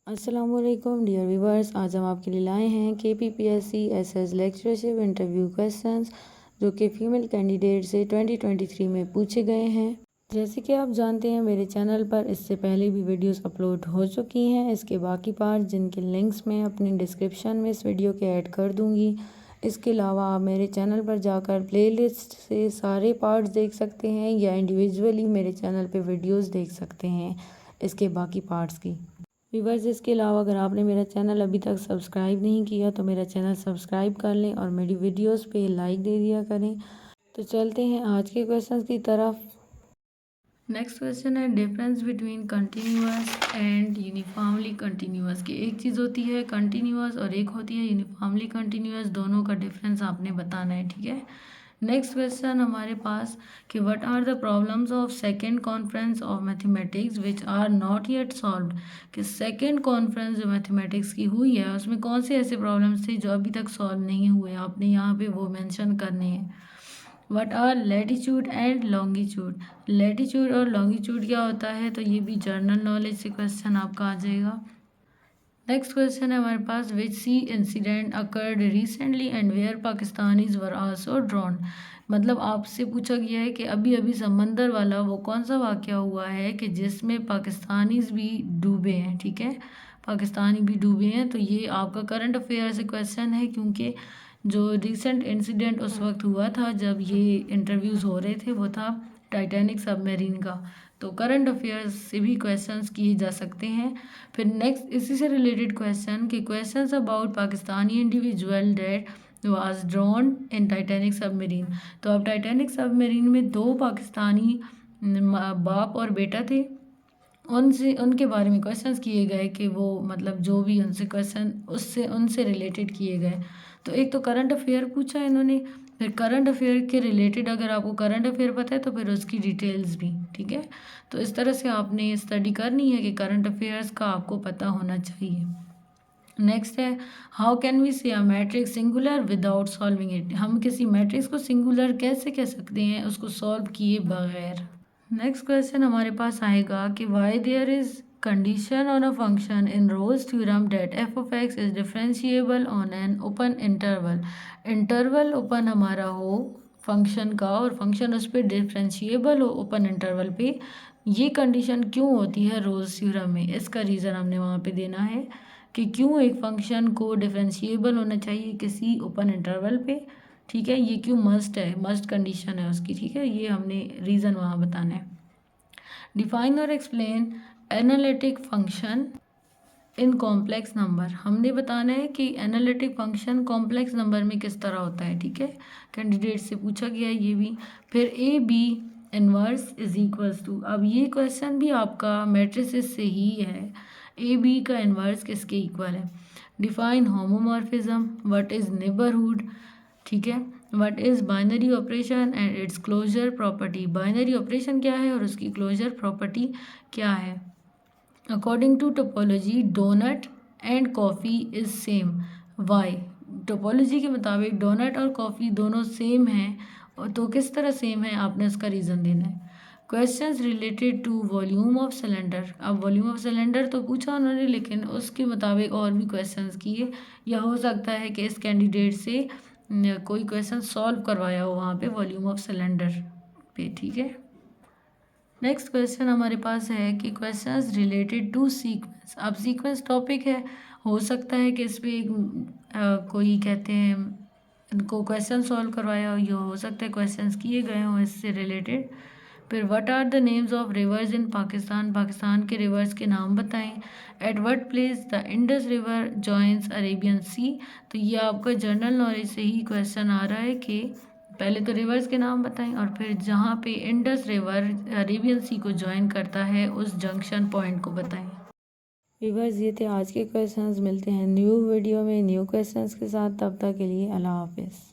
अस्सलामुअलैकुम dear viewers, आज हम आपके लिए लाए हैं KPPSC SS lectureship interview questions जो कि फ़ीमेल कैंडिडेट से 2023 में पूछे गए हैं। जैसे कि आप जानते हैं मेरे चैनल पर इससे पहले भी वीडियोस अपलोड हो चुकी हैं। इसके बाकी पार्ट जिनके लिंक्स मैं अपने डिस्क्रिप्शन में इस वीडियो के ऐड कर दूँगी। इसके अलावा आप मेरे चैनल पर जाकर प्लेलिस्ट से सारे पार्ट्स देख सकते हैं या इंडिविजुअली मेरे चैनल पर वीडियोज़ देख सकते हैं इसके बाकी पार्ट्स की। व्यूवर्स, इसके अलावा अगर आपने मेरा चैनल अभी तक सब्सक्राइब नहीं किया तो मेरा चैनल सब्सक्राइब कर लें और मेरी वीडियोस पे लाइक दे दिया करें। तो चलते हैं आज के क्वेश्चंस की तरफ। नेक्स्ट क्वेश्चन है difference between continuous and uniformly continuous की। एक चीज़ होती है कंटिन्यूअस और एक होती है यूनिफॉर्मली कंटिन्यूअस, दोनों का डिफरेंस आपने बताना है, ठीक है। नेक्स्ट क्वेश्चन हमारे पास कि what are the problems of second conference of mathematics which are not yet solved. कि सेकेंड कॉन्फ्रेंस जो मैथमेटिक्स की हुई है उसमें कौन से ऐसे प्रॉब्लम्स थे जो अभी तक सॉल्व नहीं हुए, आपने यहाँ पे वो मेंशन करने हैं। What are latitude and longitude. Latitude और लॉन्गिट्यूड क्या होता है, तो ये भी जर्नल नॉलेज से क्वेश्चन आपका आ जाएगा। नेक्स्ट क्वेश्चन है हमारे पास which sea incident occurred recently and where Pakistanis were also drawn. मतलब आपसे पूछा गया है कि अभी अभी समंदर वाला वो कौन सा वाक़या हुआ है कि जिसमें पाकिस्तानीज भी डूबे हैं, ठीक है, पाकिस्तानी भी डूबे हैं। तो ये आपका करंट अफेयर से क्वेश्चन है क्योंकि जो रिसेंट इंसिडेंट उस वक्त हुआ था जब ये इंटरव्यूज़ हो रहे थे वो था टाइटैनिक सबमरीन का। तो करंट अफेयर्स से भी क्वेश्चंस किए जा सकते हैं। फिर नेक्स्ट इसी से रिलेटेड क्वेश्चन कि questions about Pakistani individual that was drawn in Titanic submarine. तो अब टाइटैनिक सबमरीन में दो पाकिस्तानी बाप और बेटा थे, उनके बारे में क्वेश्चंस किए गए कि वो मतलब जो भी उनसे क्वेश्चन उनसे रिलेटेड किए गए। तो एक तो करंट अफेयर पूछा इन्होंने, फिर करंट अफेयर के रिलेटेड अगर आपको करंट अफेयर पता है तो फिर उसकी डिटेल्स भी, ठीक है। तो इस तरह से आपने स्टडी करनी है कि करंट अफेयर्स का आपको पता होना चाहिए। नेक्स्ट है हाउ कैन वी से a matrix singular without solving it. हम किसी मैट्रिक्स को सिंगुलर कैसे कह सकते हैं उसको सॉल्व किए बगैर। नेक्स्ट क्वेश्चन हमारे पास आएगा कि why there is condition on a function in Rolle's theorem that f of x is differentiable on an open interval. Interval open हमारा हो फंक्शन का और फंक्शन उस पर डिफरेंशिएबल हो ओपन इंटरवल पे, ये कंडीशन क्यों होती है रोल्स थ्योरम में, इसका रीज़न हमने वहाँ पे देना है कि क्यों एक फंक्शन को डिफरेंशिएबल होना चाहिए किसी ओपन इंटरवल पे, ठीक है। ये क्यों मस्ट है, मस्ट कंडीशन है उसकी, ठीक है। ये हमने रीज़न वहाँ बताना है। डिफाइन और explain analytic function in complex number. हमने बताना है कि एनालिटिक फंक्शन कॉम्प्लेक्स नंबर में किस तरह होता है, ठीक है। कैंडिडेट से पूछा गया है ये भी। फिर A B inverse is equals to. अब ये क्वेश्चन भी आपका मैट्रिसेस से ही है, ए बी का इन्वर्स किसके इक्वल है। Define homomorphism, what is neighbourhood, ठीक है। What is binary operation and its closure property. Binary operation क्या है और उसकी क्लोजर प्रॉपर्टी क्या है। According to topology doughnut and coffee is same, why. Topology के मुताबिक डोनट और कॉफ़ी दोनों सेम हैं, और तो किस तरह सेम है आपने उसका रीज़न देना है। Questions related to volume of cylinder. अब वॉल्यूम ऑफ सिलेंडर तो पूछा उन्होंने लेकिन उसके मुताबिक और भी क्वेश्चंस किए, या हो सकता है कि इस कैंडिडेट से कोई क्वेश्चन सॉल्व करवाया हो वहाँ पे वॉल्यूम ऑफ सिलेंडर पे, ठीक है। नेक्स्ट क्वेश्चन हमारे पास है कि क्वेश्चंस रिलेटेड टू सीक्वेंस। अब सीक्वेंस टॉपिक है, हो सकता है कि इस पर कोई कहते हैं इनको क्वेश्चन सॉल्व करवाया हो, या हो सकता है क्वेश्चंस किए गए हों इससे रिलेटेड। फिर what are the names of rivers in Pakistan. Pakistan के रिवर्स के नाम बताएं। At what place the Indus river joins Arabian sea. तो ये आपका जनरल नॉलेज से ही क्वेश्चन आ रहा है कि पहले तो रिवर्स के नाम बताएं और फिर जहाँ पे इंडस रिवर अरेबियन सी को ज्वाइन करता है उस जंक्शन पॉइंट को बताएं। रिवर्स ये थे आज के क्वेश्चंस। मिलते हैं न्यू वीडियो में न्यू क्वेश्चंस के साथ, तब तक के लिए अल्लाह हाफिज़।